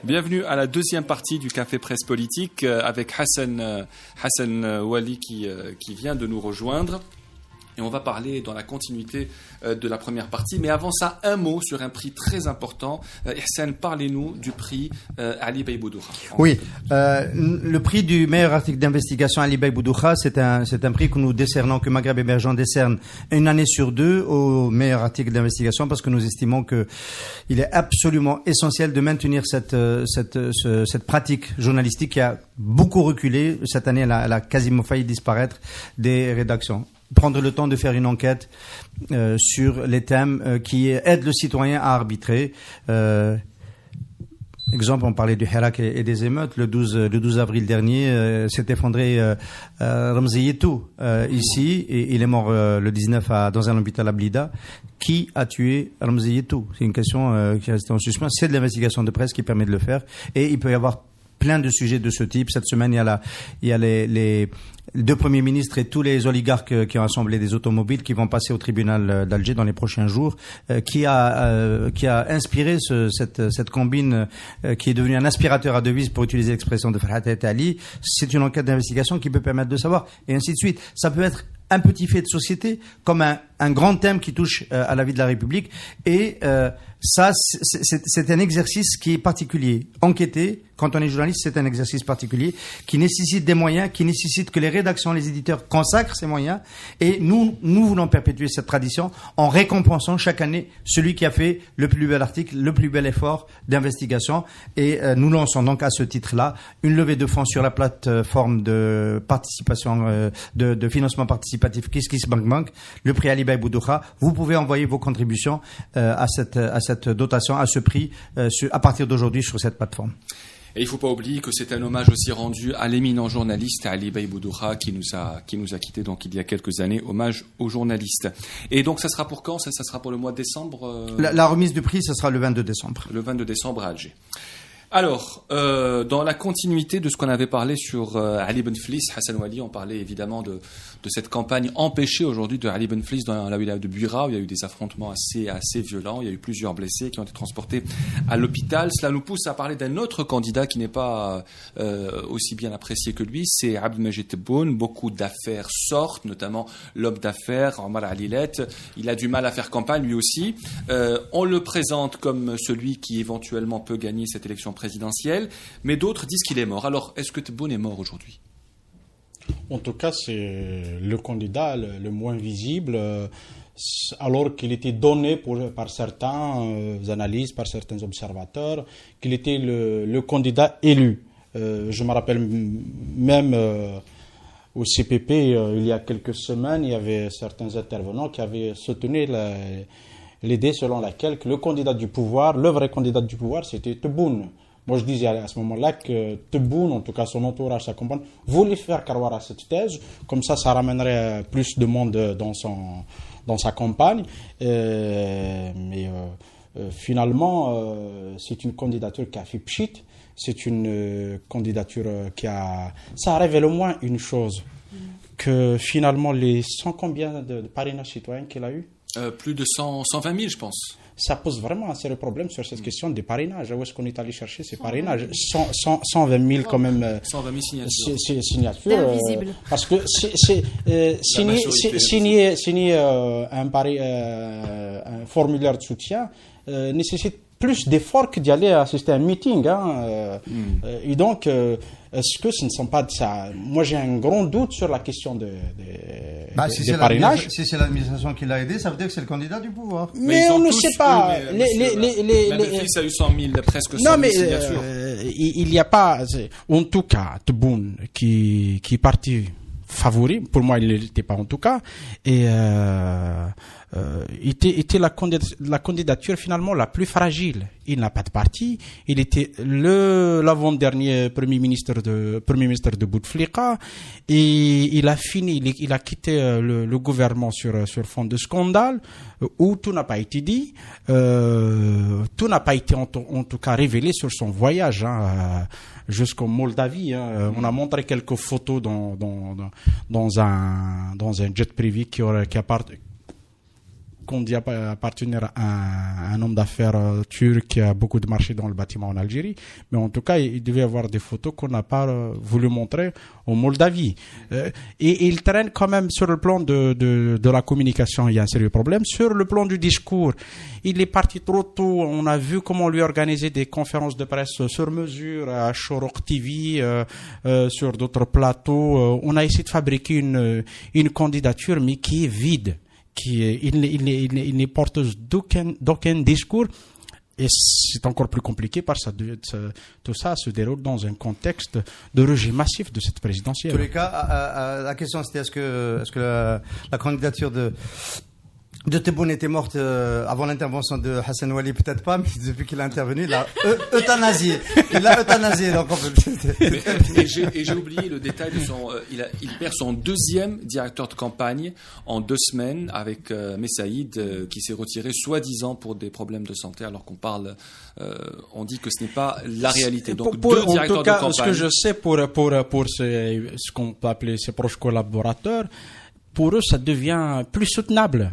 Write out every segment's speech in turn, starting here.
Bienvenue à la deuxième partie du Café Presse Politique avec Hassan Wali qui vient de nous rejoindre. Et on va parler dans la continuité de la première partie. Mais avant ça, un mot sur un prix très important. Hassan, parlez-nous du prix Ali Bey Boudouha. Oui, le prix du meilleur article d'investigation Ali Bey Boudouha, c'est un prix que nous décernons, que Maghreb Émergent décerne une année sur deux au meilleur article d'investigation parce que nous estimons que il est absolument essentiel de maintenir cette pratique journalistique qui a beaucoup reculé. Cette année, elle a quasiment failli disparaître des rédactions. Prendre le temps de faire une enquête sur les thèmes qui aident le citoyen à arbitrer. Exemple, on parlait du Hirak et des émeutes. Le 12 avril dernier, s'est effondré Ramzi Yetou ici, et il est mort le 19 dans un hôpital à Blida. Qui a tué Ramzi Yetou? C'est une question qui reste en suspens. C'est de l'investigation de presse qui permet de le faire, et il peut y avoir plein de sujets de ce type. Cette semaine, il y a les deux premiers ministres et tous les oligarques qui ont assemblé des automobiles qui vont passer au tribunal d'Alger dans les prochains jours, qui a inspiré cette combine qui est devenue un aspirateur à devises, pour utiliser l'expression de Farhat El Ali. C'est une enquête d'investigation qui peut permettre de savoir, et ainsi de suite. Ça peut être un petit fait de société comme un grand thème qui touche à la vie de la République, et ça, c'est un exercice qui est particulier. Enquêter, quand on est journaliste, c'est un exercice particulier qui nécessite des moyens, qui nécessite que les rédactions, les éditeurs consacrent ces moyens. Et nous voulons perpétuer cette tradition en récompensant chaque année celui qui a fait le plus bel article, le plus bel effort d'investigation. Et nous lançons donc à ce titre-là une levée de fonds sur la plateforme de participation, de financement participatif KissKissBankBank, le prix Ali Bey Boudouha. Vous pouvez envoyer vos contributions à cette dotation, à ce prix, à partir d'aujourd'hui sur cette plateforme. Et il ne faut pas oublier que c'est un hommage aussi rendu à l'éminent journaliste Ali Bey Boudouha qui nous a quittés donc il y a quelques années. Hommage aux journalistes. Et donc ça sera pour quand? Ça sera pour le mois de décembre La remise du prix, ce sera le 22 décembre. Le 22 décembre à Alger. Alors, dans la continuité de ce qu'on avait parlé sur Ali Benflis, Hassan Wali, on parlait évidemment de cette campagne empêchée aujourd'hui de Ali Benflis dans la wilaya de Buira, où il y a eu des affrontements assez violents. Il y a eu plusieurs blessés qui ont été transportés à l'hôpital. Cela nous pousse à parler d'un autre candidat qui n'est pas aussi bien apprécié que lui, c'est Abdelmajid Tebboune. Beaucoup d'affaires sortent, notamment l'homme d'affaires, Omar Alilet. Il a du mal à faire campagne lui aussi. On le présente comme celui qui éventuellement peut gagner cette élection présidentielle, mais d'autres disent qu'il est mort. Alors, est-ce que Tebboune est mort aujourd'hui? En tout cas, c'est le candidat le moins visible, alors qu'il était donné par certains analystes, par certains observateurs, qu'il était le candidat élu. Je me rappelle même au CPP, il y a quelques semaines, il y avait certains intervenants qui avaient soutenu l'idée selon laquelle que le candidat du pouvoir, le vrai candidat du pouvoir, c'était Tebboune. Moi, je disais à ce moment-là que Tebboune, en tout cas son entourage, sa compagne, voulait faire croire à cette thèse. Comme ça ramènerait plus de monde dans sa campagne. Mais finalement, c'est une candidature qui a fait pchit. C'est une candidature ça révèle au moins une chose. Que finalement, les 100 combien de parrainages citoyens qu'il a eu? Plus de 120 000, je pense. Ça pose vraiment un sérieux problème sur cette question des parrainages. Où est-ce qu'on est allé chercher ces parrainages? 120 000 quand même. 120 000 signatures. Invisible. Parce que signer un formulaire de soutien nécessite plus d'efforts que d'y aller assister à un meeting. Et donc, est-ce que ce ne sont pas de ça? Moi, j'ai un grand doute sur la question des parrainages. Si c'est l'administration qui l'a aidé, ça veut dire que c'est le candidat du pouvoir. Mais on ne sait pas. Benflis a eu 100 000, presque 100 000 signatures. Il n'y a pas... En tout cas, Tebboune, qui est parti favori, pour moi, il ne l'était pas en tout cas, et était la candidature finalement la plus fragile. Il n'a pas de parti. Il était l'avant-dernier premier ministre de Bouteflika, et il a quitté le gouvernement sur fond de scandale, où tout n'a pas été dit, tout n'a pas été en tout cas révélé sur son voyage jusqu'en Moldavie. On a montré quelques photos dans un jet privé qui qu'on dit appartenir à un homme d'affaires turc qui a beaucoup de marchés dans le bâtiment en Algérie. Mais en tout cas, il devait y avoir des photos qu'on n'a pas voulu montrer en Moldavie. Et il traîne quand même sur le plan de la communication, il y a un sérieux problème. Sur le plan du discours, il est parti trop tôt. On a vu comment lui organiser des conférences de presse sur mesure à Shorouk TV, sur d'autres plateaux. On a essayé de fabriquer une candidature, mais qui est vide, il n'est porteuse d'aucun discours. Et c'est encore plus compliqué parce que tout ça se déroule dans un contexte de rejet massif de cette présidentielle. En tous les cas, la question c'était est-ce que la candidature de Tebboune était morte avant l'intervention de Hassan Wali, peut-être pas, mais depuis qu'il a intervenu, il l'a euthanasié. Donc et j'ai oublié le détail de son. Il perd son deuxième directeur de campagne en 2 semaines avec Messaïd, qui s'est retiré soi-disant pour des problèmes de santé, alors qu'on parle. On dit que ce n'est pas la réalité. Donc deux directeurs de campagne. Ce que je sais pour ce qu'on peut appeler ses proches collaborateurs, pour eux, ça devient plus soutenable.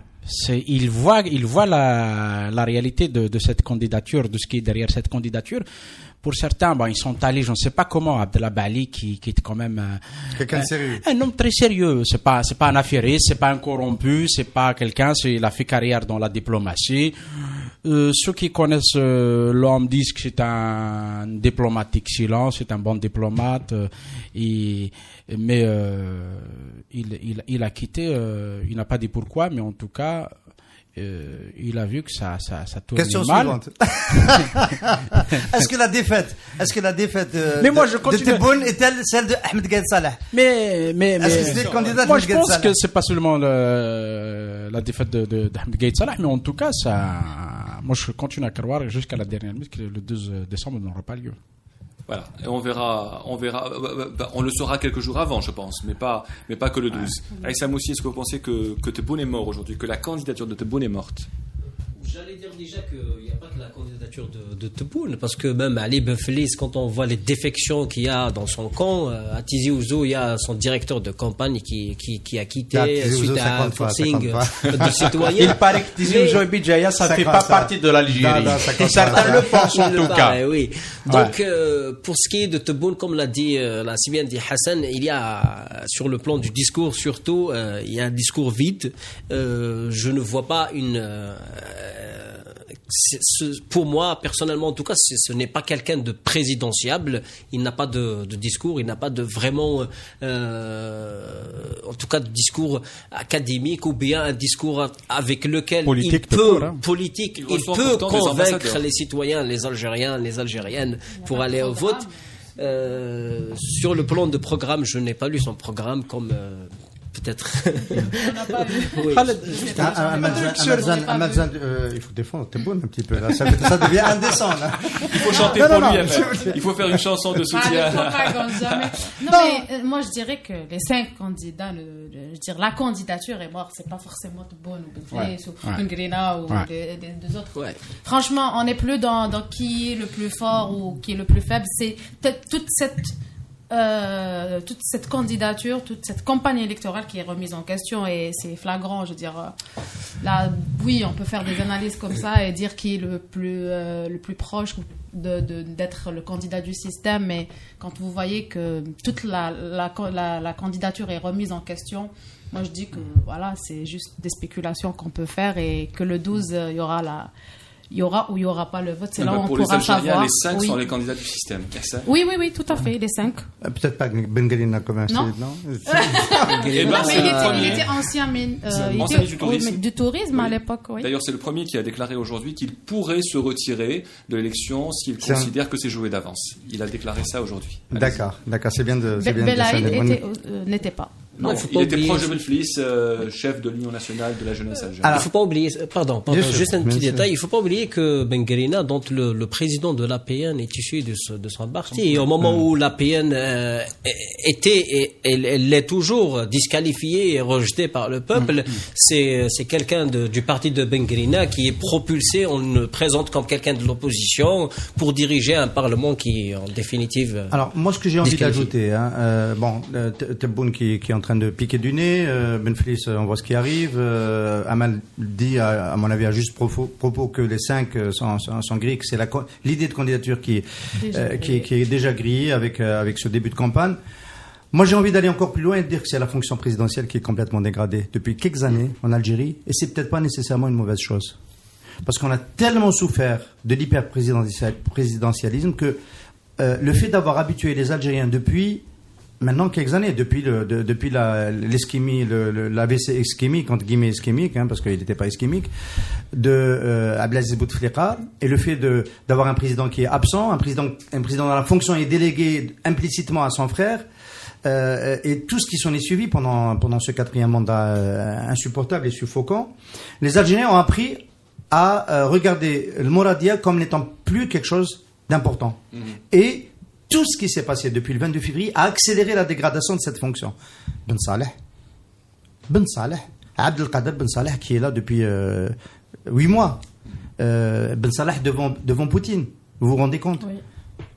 Ils voient la réalité de cette candidature, de ce qui est derrière cette candidature. Pour certains, ils sont allés, je ne sais pas comment, Abdellah Bali, qui est quand même quelqu'un de sérieux. Un homme très sérieux. C'est pas un affairiste, c'est pas un corrompu, c'est pas quelqu'un, il a fait carrière dans la diplomatie. Ceux qui connaissent l'homme disent que c'est un diplomate excellent, c'est un bon diplomate. Mais il a quitté, il n'a pas dit pourquoi, mais en tout cas, il a vu que ça tournait Question mal. Suivante. Est-ce que la défaite de Tebboune est-elle celle de Ahmed Gaïd Salah? Mais est-ce que c'est le candidat moi de je Gaïd pense Salah? que c'est pas seulement la défaite d'Ahmed Gaïd Salah, mais en tout cas moi je continue à croire jusqu'à la dernière minute que le 12 décembre n'aura pas lieu. Voilà, et on verra, on le saura quelques jours avant, je pense, mais pas que le 12. Aïssa Moussi, est-ce que vous pensez que Tebboune est mort aujourd'hui, que la candidature de Tebboune est morte? J'allais dire déjà qu'il n'y a pas que la candidature de Tebboune, parce que même Ali Benflis, quand on voit les défections qu'il y a dans son camp, à Tizi Ouzou, il y a son directeur de campagne qui a quitté suite à un forcing de citoyens. Il paraît que Tizi Ouzou et Bidjaya, ça ne fait pas partie de l'Algérie. Certains le pensent en tout cas. Oui. Donc, pour ce qui est de Tebboune, comme l'a si bien dit Hassan, il y a, sur le plan du discours surtout, il y a un discours vide. Je ne vois pas pour moi, personnellement, en tout cas, ce n'est pas quelqu'un de présidentiable. Il n'a pas de discours, il n'a pas de vraiment, en tout cas, de discours académique ou bien un discours avec lequel il peut convaincre les citoyens, les Algériens, les Algériennes pour aller au vote. Sur le plan de programme, je n'ai pas lu son programme comme... peut-être. On n'a pas vu. Oui. Amazan, il faut défendre Tebboune un petit peu là. Ça devient indécent là. Il faut chanter pour lui. Il faut faire une chanson de soutien. Mais moi je dirais que les 5 candidats, la candidature est morte. C'est pas forcément Tebboune ou Benflis ou Bengrina ou des autres. Ouais. Franchement, on n'est plus dans qui est le plus fort ou qui est le plus faible. C'est toute cette candidature, toute cette campagne électorale qui est remise en question et c'est flagrant. Je veux dire, là, oui, on peut faire des analyses comme ça et dire qui est le plus proche d'être le candidat du système, mais quand vous voyez que toute la candidature est remise en question, moi je dis que voilà, c'est juste des spéculations qu'on peut faire et que le 12, il y aura ou il n'y aura pas le vote. C'est là où on pourra savoir. Les 5 sont les candidats du système. Oui, tout à fait, les 5. Peut-être pas Bengrina comme un non. Mais il était ancien du tourisme à l'époque. Oui. D'ailleurs, c'est le premier qui a déclaré aujourd'hui qu'il pourrait se retirer de l'élection s'il considère que c'est joué d'avance. Il a déclaré ça aujourd'hui. D'accord, c'est bien de. Belaïd n'était pas. Non, il était proche de Benflis, chef de l'Union nationale de la jeunesse algérienne. Il ne faut pas oublier, juste un petit détail, il ne faut pas oublier que Bengrina, dont le président de l'APN est issu de son parti. Et au moment où l'APN était, et elle l'est toujours, disqualifiée et rejetée par le peuple, c'est quelqu'un du parti de Bengrina qui est propulsé, on le présente comme quelqu'un de l'opposition pour diriger un parlement qui, en définitive... Alors, moi, ce que j'ai envie d'ajouter, Tebboune qui est en train de piquer du nez. Benflis, on voit ce qui arrive. Amal dit, à mon avis, à juste propos que les 5 sont gris, que c'est l'idée de candidature qui est déjà grillée avec ce début de campagne. Moi, j'ai envie d'aller encore plus loin et de dire que c'est la fonction présidentielle qui est complètement dégradée depuis quelques années en Algérie, et c'est peut-être pas nécessairement une mauvaise chose. Parce qu'on a tellement souffert de l'hyper-présidentialisme que le fait d'avoir habitué les Algériens depuis maintenant quelques années, depuis l'ischémie, l'AVC ischémique, entre guillemets ischémique, parce qu'il n'était pas ischémique, de Abdelaziz Bouteflika, et le fait d'avoir un président qui est absent, un président dont la fonction est déléguée implicitement à son frère, et tout ce qui s'en est suivi pendant ce 4e mandat insupportable et suffocant, les Algériens ont appris à regarder le Mouradia comme n'étant plus quelque chose d'important. Et tout ce qui s'est passé depuis le 22 février a accéléré la dégradation de cette fonction. Ben Saleh, Abdelkader Ben Saleh, qui est là depuis 8 mois. Ben Saleh devant Poutine. Vous vous rendez compte? Oui.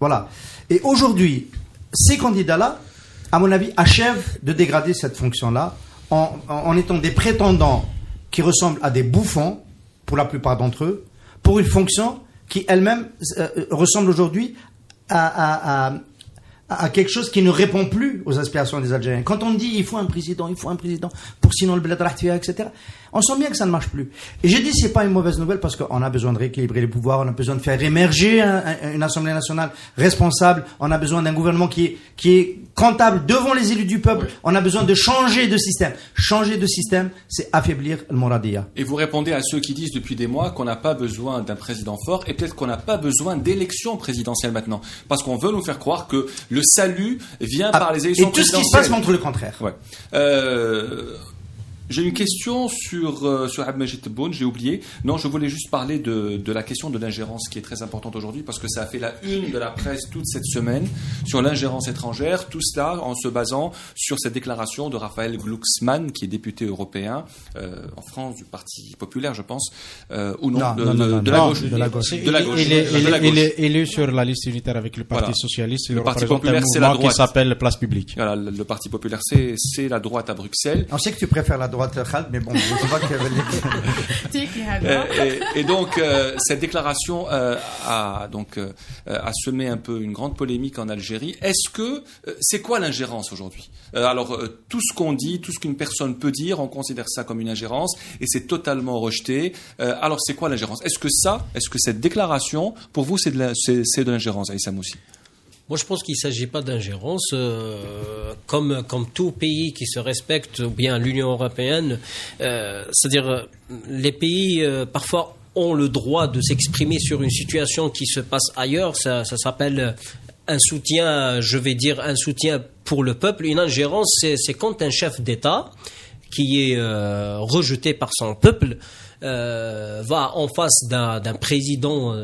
Voilà. Et aujourd'hui, ces candidats-là, à mon avis, achèvent de dégrader cette fonction-là en étant des prétendants qui ressemblent à des bouffons, pour la plupart d'entre eux, pour une fonction qui elle-même ressemble aujourd'hui à quelque chose qui ne répond plus aux aspirations des Algériens. Quand on dit il faut un président, pour sinon le bled rahtia, etc., on sent bien que ça ne marche plus. Et j'ai dit c'est pas une mauvaise nouvelle parce qu'on a besoin de rééquilibrer les pouvoirs, on a besoin de faire émerger une Assemblée nationale responsable, on a besoin d'un gouvernement qui est comptable devant les élus du peuple, on a besoin de changer de système. Changer de système, c'est affaiblir le Mouradia. Et vous répondez à ceux qui disent depuis des mois qu'on n'a pas besoin d'un président fort et peut-être qu'on n'a pas besoin d'élections présidentielles maintenant. Parce qu'on veut nous faire croire que le salut vient par les élections présidentielles. Et tout ce qui se passe montre le contraire. Ouais. J'ai une question sur Abdelmajid Tebboune, j'ai oublié. Non, je voulais juste parler de la question de l'ingérence qui est très importante aujourd'hui parce que ça a fait la une de la presse toute cette semaine sur l'ingérence étrangère. Tout cela en se basant sur cette déclaration de Raphaël Glucksmann, qui est député européen en France du Parti populaire, je pense, ou non, de la gauche. Il est élu sur la liste unitaire avec le Parti socialiste. Le Parti populaire, c'est la droite. Qui s'appelle Place Publique. Voilà, le Parti populaire, c'est la droite à Bruxelles. On sait que tu préfères la droite, Khaled, mais bon, je sais pas qu'il y avait et donc, cette déclaration a semé un peu une grande polémique en Algérie. Est-ce que c'est quoi l'ingérence aujourd'hui? Alors, tout ce qu'on dit, tout ce qu'une personne peut dire, on considère ça comme une ingérence et c'est totalement rejeté. Alors, c'est quoi l'ingérence? Est-ce que cette déclaration, pour vous, c'est de l'ingérence, Aïssa Moussi? Moi, je pense qu'il ne s'agit pas d'ingérence. Comme tout pays qui se respecte, ou bien l'Union européenne, c'est-à-dire les pays, parfois, ont le droit de s'exprimer sur une situation qui se passe ailleurs. Ça s'appelle un soutien, je vais dire, un soutien pour le peuple. Une ingérence, c'est quand un chef d'État qui est rejeté par son peuple va en face d'un président,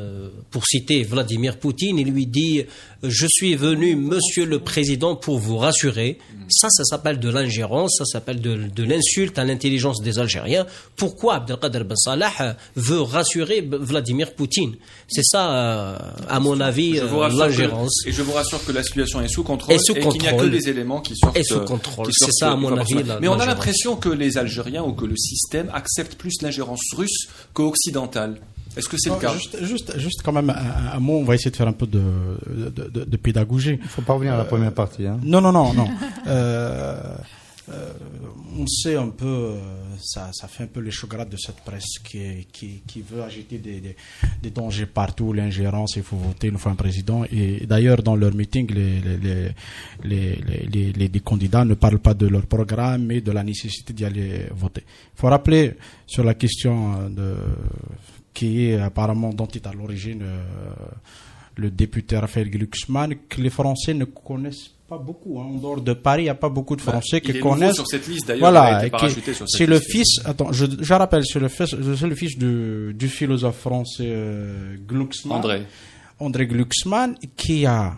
pour citer Vladimir Poutine, et lui dit « Je suis venu, monsieur le président, pour vous rassurer ». Ça s'appelle de l'ingérence, ça s'appelle de l'insulte à l'intelligence des Algériens. Pourquoi Abdelkader Ben Salah veut rassurer Vladimir Poutine? C'est ça, à mon avis, l'ingérence. Et je vous rassure que la situation est sous contrôle et qu'il n'y a que des éléments qui sortent. Et sous contrôle, c'est ça, à mon avis. Mais on a l'impression que les Algériens ou que le système acceptent plus l'ingérence russe qu'occidentale. Est-ce que c'est le cas? Juste quand même un mot, on va essayer de faire un peu de pédagogie. Il ne faut pas revenir à la première partie. Hein. Non. On sait un peu, ça fait un peu les chaugrades de cette presse qui veut agiter des dangers partout, l'ingérence, il faut voter, il nous faut un président. Et d'ailleurs, dans leur meeting, les candidats ne parlent pas de leur programme, mais de la nécessité d'y aller voter. Il faut rappeler sur la question qui est apparemment dont est à l'origine le député Raphaël Glucksmann, que les Français ne connaissent pas beaucoup. En dehors de Paris, il n'y a pas beaucoup de Français qui connaissent. Sur cette liste, d'ailleurs, voilà, c'est le fils. Attends, je rappelle, c'est le fils du philosophe français Glucksmann, André Glucksmann, qui a,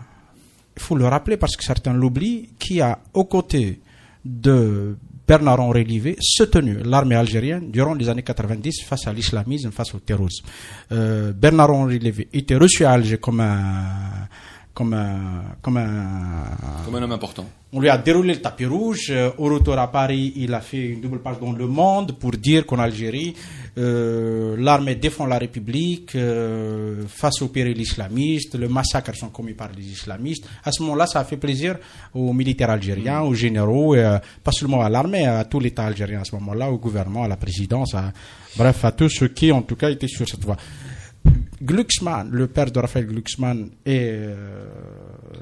il faut le rappeler parce que certains l'oublient, qui a aux côtés de Bernard-Henri Lévy soutenu l'armée algérienne durant les années 90 face à l'islamisme, face au terrorisme. Bernard-Henri Lévy était reçu à Alger comme comme un homme important. On lui a déroulé le tapis rouge. Au retour à Paris, il a fait une double page dans Le Monde pour dire qu'en Algérie, l'armée défend la République face aux périls islamistes. Le massacre sont commis par les islamistes. À ce moment-là, ça a fait plaisir aux militaires algériens, aux généraux, pas seulement à l'armée, à tout l'État algérien à ce moment-là, au gouvernement, à la présidence, bref, à tous ceux qui, en tout cas, étaient sur cette voie. Glucksmann, le père de Raphaël Glucksmann et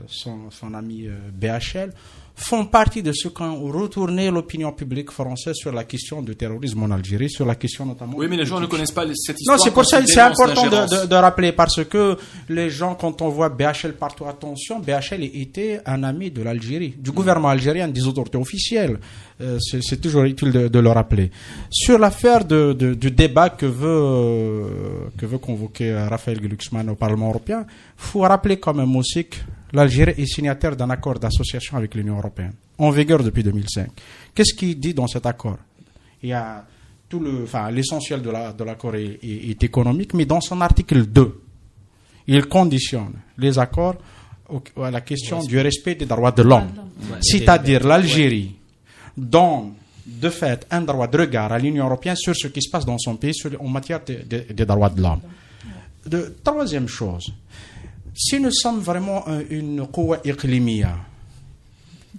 son ami BHL font partie de ceux qui ont retourné l'opinion publique française sur la question du terrorisme en Algérie, sur la question notamment... Oui, mais les gens ne connaissent pas cette histoire. Non, c'est pour ça que c'est important de rappeler, parce que les gens, quand on voit BHL partout, attention, BHL était un ami de l'Algérie, du gouvernement algérien, des autorités officielles. C'est toujours utile de le rappeler. Sur l'affaire du débat que veut convoquer Raphaël Glucksmann au Parlement européen, il faut rappeler quand même aussi que l'Algérie est signataire d'un accord d'association avec l'Union européenne, en vigueur depuis 2005. Qu'est-ce qu'il dit dans cet accord? Il y a l'essentiel de l'accord est économique, mais dans son article 2, il conditionne les accords à la question du respect des droits de l'homme. C'est-à-dire l'Algérie donne de fait un droit de regard à l'Union européenne sur ce qui se passe dans son pays en matière des droits de l'homme. Troisième chose, si nous sommes vraiment une Quwa Iqlimia,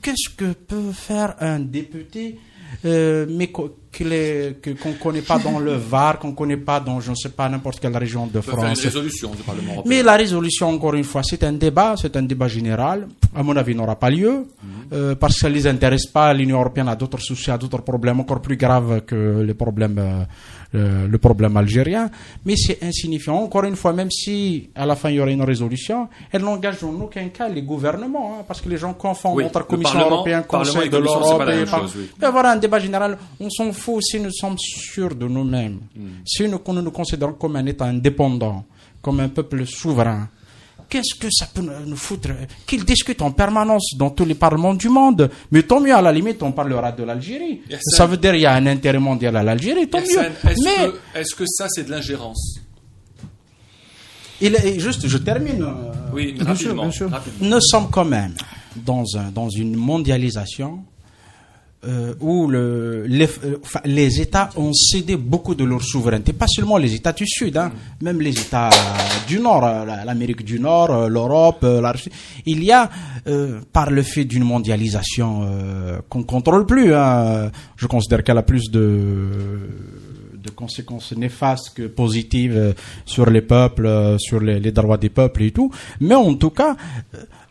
qu'est-ce que peut faire un député mais qu'on ne connaît pas dans le Var, qu'on ne connaît pas dans, je ne sais pas, n'importe quelle région de France. Faire une résolution du Parlement européen. Mais la résolution, encore une fois, c'est un débat général. À mon avis, n'aura pas lieu parce que ça ne les intéresse pas. L'Union européenne a d'autres soucis, a d'autres problèmes encore plus graves que le problème algérien. Mais c'est insignifiant. Encore une fois, même si à la fin il y aurait une résolution, elle n'engage en aucun cas les gouvernements, parce que les gens confondent entre Commission européenne, Conseil de l'Europe. Et voilà, un débat général, on s'en fout si nous sommes sûrs de nous-mêmes, si nous nous considérons comme un État indépendant, comme un peuple souverain. Qu'est-ce que ça peut nous foutre qu'ils discutent en permanence dans tous les parlements du monde? Mais tant mieux, à la limite, on parlera de l'Algérie. Ça veut dire qu'il y a un intérêt mondial à l'Algérie, tant mieux. Est-ce que ça, c'est de l'ingérence? Juste, je termine. Oui, rapidement. Bien sûr. Nous sommes quand même dans une mondialisation où les États ont cédé beaucoup de leur souveraineté, pas seulement les États du Sud, même les États du Nord, l'Amérique du Nord, l'Europe, la Russie. Il y a, par le fait d'une mondialisation qu'on ne contrôle plus, je considère qu'elle a plus de conséquences néfastes que positives sur les peuples, sur les droits des peuples et tout, mais en tout cas,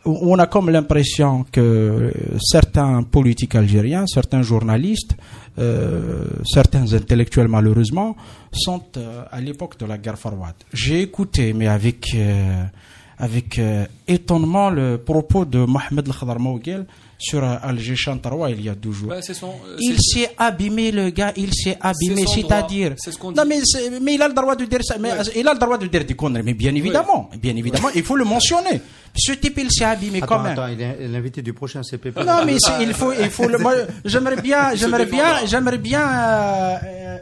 on a comme l'impression que certains politiques algériens, certains journalistes, certains intellectuels malheureusement, sont à l'époque de la guerre froide. J'ai écouté, mais avec étonnement, le propos de Mohamed El-Khadar Mouguel sur Alger Chantaroua il y a 12 jours. Il s'est abîmé, le gars, c'est-à-dire... Non, mais il a le droit de dire ça, mais il a le droit de dire des conneries, mais bien évidemment, il faut le mentionner. Ce type, il s'est abîmé quand même. Attends, il est l'invité du prochain CPP. Non, mais il faut moi, j'aimerais bien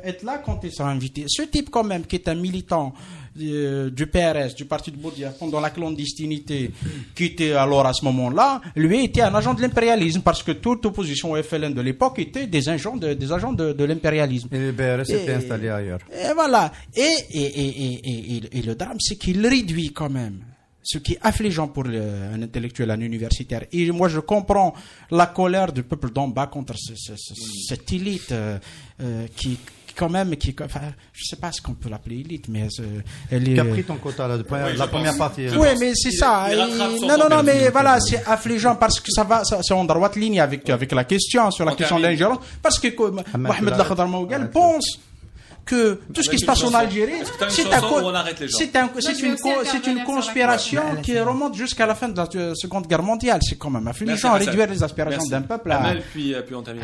être là quand il sera invité. Ce type quand même, qui est un militant du PRS, du parti de Boudia, pendant la clandestinité, qui était alors à ce moment-là, lui était un agent de l'impérialisme, parce que toute opposition au FLN de l'époque était des agents de l'impérialisme. Et le PRS était installé ailleurs. Et voilà. Et le drame, c'est qu'il réduit quand même, ce qui est affligeant pour un intellectuel, un universitaire. Et moi, je comprends la colère du peuple d'en bas contre cette élite qui quand même, je sais pas ce qu'on peut l'appeler élite, mais elle est... Qui a pris ton quota, la première partie. Oui, mais c'est ça. Non, mais voilà, c'est affligeant parce que c'est en droite ligne avec la question, sur la question de l'ingérence, parce que Mohamed El-Khadar Mouguel pense que tout ce qui se passe en Algérie, c'est une conspiration qui remonte jusqu'à la fin de la Seconde Guerre mondiale. C'est quand même affligeant, réduire les aspirations d'un peuple à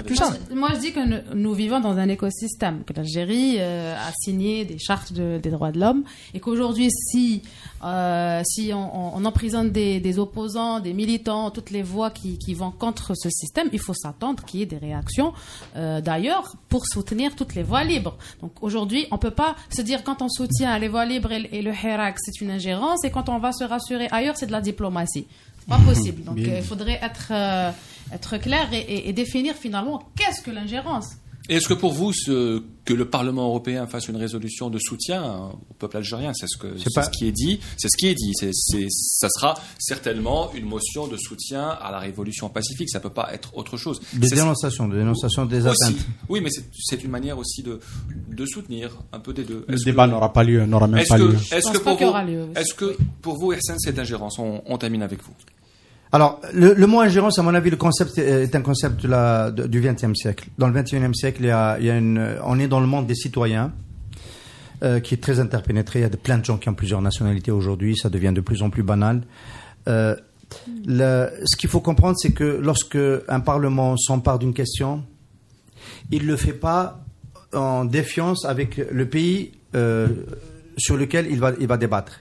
tout ça. Moi, je dis que nous vivons dans un écosystème, que l'Algérie a signé des chartes des droits de l'homme, et qu'aujourd'hui, si on emprisonne des opposants, des militants, toutes les voix qui vont contre ce système, il faut s'attendre qu'il y ait des réactions d'ailleurs pour soutenir toutes les voix libres. Donc aujourd'hui, on peut pas se dire quand on soutient les voix libres et le hirak, c'est une ingérence, et quand on va se rassurer ailleurs, c'est de la diplomatie. C'est pas possible. Donc il faudrait être clair et définir finalement qu'est-ce que l'ingérence. Et est-ce que pour vous, que le Parlement européen fasse une résolution de soutien au peuple algérien, c'est ce qui est dit, ça sera certainement une motion de soutien à la révolution pacifique. Ça peut pas être autre chose. Des dénonciations des atteintes. Oui, mais c'est une manière aussi de soutenir un peu des deux. Le débat n'aura pas lieu, n'aura même pas lieu. Est-ce que pour vous, Ihsan, c'est d'ingérence? On termine avec vous. Alors, le mot ingérence, à mon avis, le concept est un concept du XXe siècle. Dans le XXIe siècle, on est dans le monde des citoyens, qui est très interpénétré. Il y a plein de gens qui ont plusieurs nationalités aujourd'hui. Ça devient de plus en plus banal. Ce qu'il faut comprendre, c'est que lorsque un Parlement s'empare d'une question, il le fait pas en défiance avec le pays sur lequel il va débattre.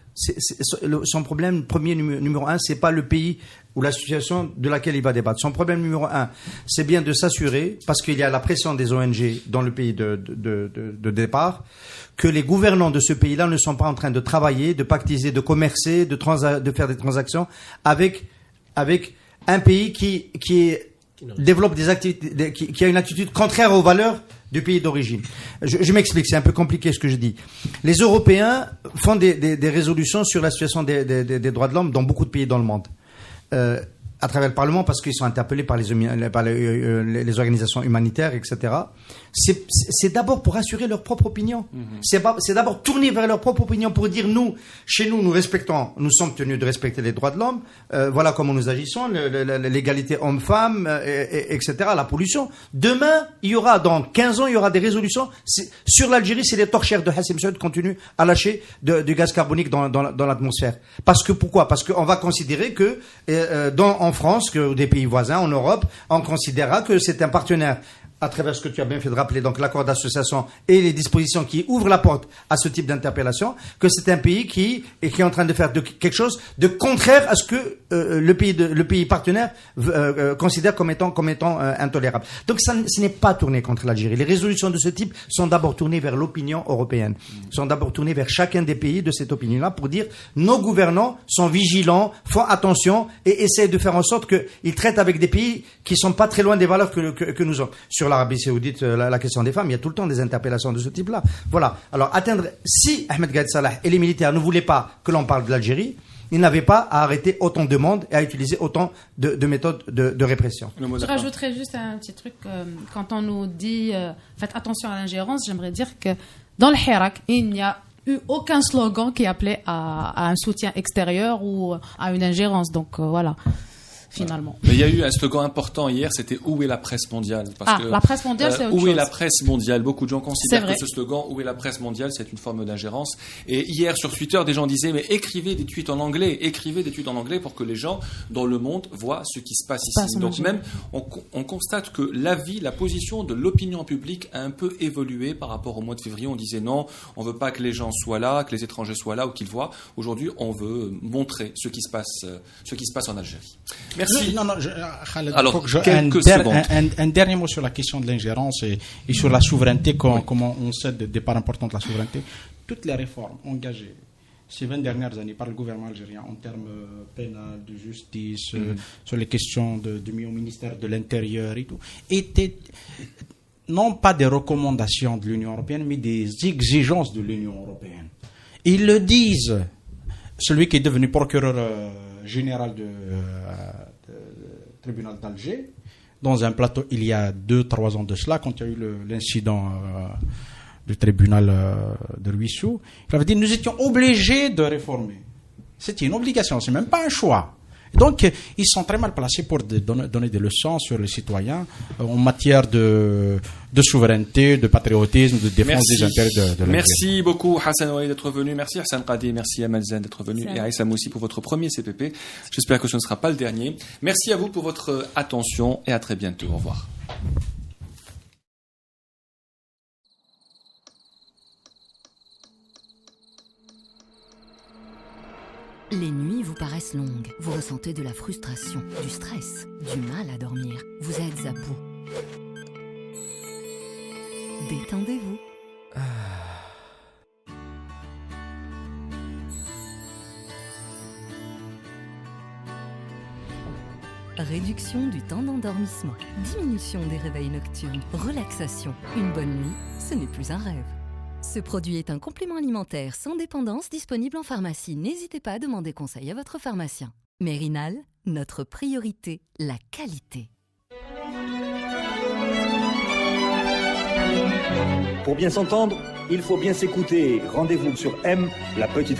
Son problème premier numéro un, c'est pas le pays ou la situation de laquelle il va débattre. Son problème numéro un, c'est bien de s'assurer, parce qu'il y a la pression des ONG dans le pays de départ, que les gouvernants de ce pays-là ne sont pas en train de travailler, de pactiser, de commercer, de faire des transactions avec un pays qui développe des activités, qui a une attitude contraire aux valeurs du pays d'origine. Je m'explique, c'est un peu compliqué ce que je dis. Les Européens font des résolutions sur la situation des droits de l'homme dans beaucoup de pays dans le monde. À travers le Parlement, parce qu'ils sont interpellés par les organisations humanitaires, etc. C'est d'abord pour assurer leur propre opinion. C'est d'abord tourner vers leur propre opinion pour dire chez nous nous sommes tenus de respecter les droits de l'homme, voilà comment nous agissons, l'égalité homme-femme, etc., la pollution. Demain, dans 15 ans, il y aura des résolutions sur l'Algérie si les torchères de Hassim Saoud continuent à lâcher du gaz carbonique dans l'atmosphère. Pourquoi? Parce qu'on va considérer que, en France, que des pays voisins, en Europe, on considérera que c'est un partenaire, à travers ce que tu as bien fait de rappeler, donc l'accord d'association et les dispositions qui ouvrent la porte à ce type d'interpellation, que c'est un pays qui est en train de faire quelque chose de contraire à ce que le pays partenaire considère comme étant intolérable. Donc ce n'est pas tourné contre l'Algérie. Les résolutions de ce type sont d'abord tournées vers l'opinion européenne, sont d'abord tournées vers chacun des pays de cette opinion-là pour dire nos gouvernants sont vigilants, font attention et essaient de faire en sorte qu'ils traitent avec des pays qui sont pas très loin des valeurs que nous avons. Sur l'Arabie Saoudite, la question des femmes, il y a tout le temps des interpellations de ce type-là. Voilà. Alors, si Ahmed Gaïd Salah et les militaires ne voulaient pas que l'on parle de l'Algérie, ils n'avaient pas à arrêter autant de monde et à utiliser autant de méthodes de répression. Je rajouterais juste un petit truc. Quand on nous dit faites attention à l'ingérence, j'aimerais dire que dans le Hirak, il n'y a eu aucun slogan qui appelait à un soutien extérieur ou à une ingérence. Donc voilà. Finalement. Mais il y a eu un slogan important hier, c'était où est la presse mondiale? La presse mondiale, c'est autre chose. Où est la presse mondiale? Beaucoup de gens considèrent que ce slogan où est la presse mondiale, c'est une forme d'ingérence. Et hier sur Twitter, des gens disaient mais écrivez des tweets en anglais pour que les gens dans le monde voient ce qui se passe ici. Donc même on constate que la position de l'opinion publique a un peu évolué par rapport au mois de février. On disait non, on veut pas que les gens soient là, que les étrangers soient là ou qu'ils voient. Aujourd'hui, on veut montrer ce qui se passe en Algérie. Merci. Khaled, alors, un dernier mot sur la question de l'ingérence et sur la souveraineté, comment on sait des parts importantes de la souveraineté. Toutes les réformes engagées ces 20 dernières années par le gouvernement algérien en termes pénal, de justice, sur les questions de mis au ministère de l'Intérieur et tout, étaient non pas des recommandations de l'Union européenne, mais des exigences de l'Union européenne. Ils le disent. Celui qui est devenu procureur général du tribunal d'Alger, dans un plateau il y a 2-3 ans de cela, quand il y a eu l'incident du tribunal de Ruissou, il avait dit nous étions obligés de réformer. C'était une obligation, c'est même pas un choix. Donc, ils sont très mal placés pour donner des leçons sur les citoyens en matière de souveraineté, de patriotisme, de défense des intérêts de l'Algérie. Merci beaucoup Hassan Ouahi d'être venu, merci Hassan Qadi, merci Amal Zen d'être venu et Aïssa Moussi pour votre premier CPP. J'espère que ce ne sera pas le dernier. Merci à vous pour votre attention et à très bientôt. Au revoir. Les nuits vous paraissent longues, vous ressentez de la frustration, du stress, du mal à dormir, vous êtes à bout. Détendez-vous. Réduction du temps d'endormissement, diminution des réveils nocturnes, relaxation. Une bonne nuit, ce n'est plus un rêve. Ce produit est un complément alimentaire sans dépendance disponible en pharmacie. N'hésitez pas à demander conseil à votre pharmacien. Mérinal, notre priorité, la qualité. Pour bien s'entendre, il faut bien s'écouter. Rendez-vous sur M, la petite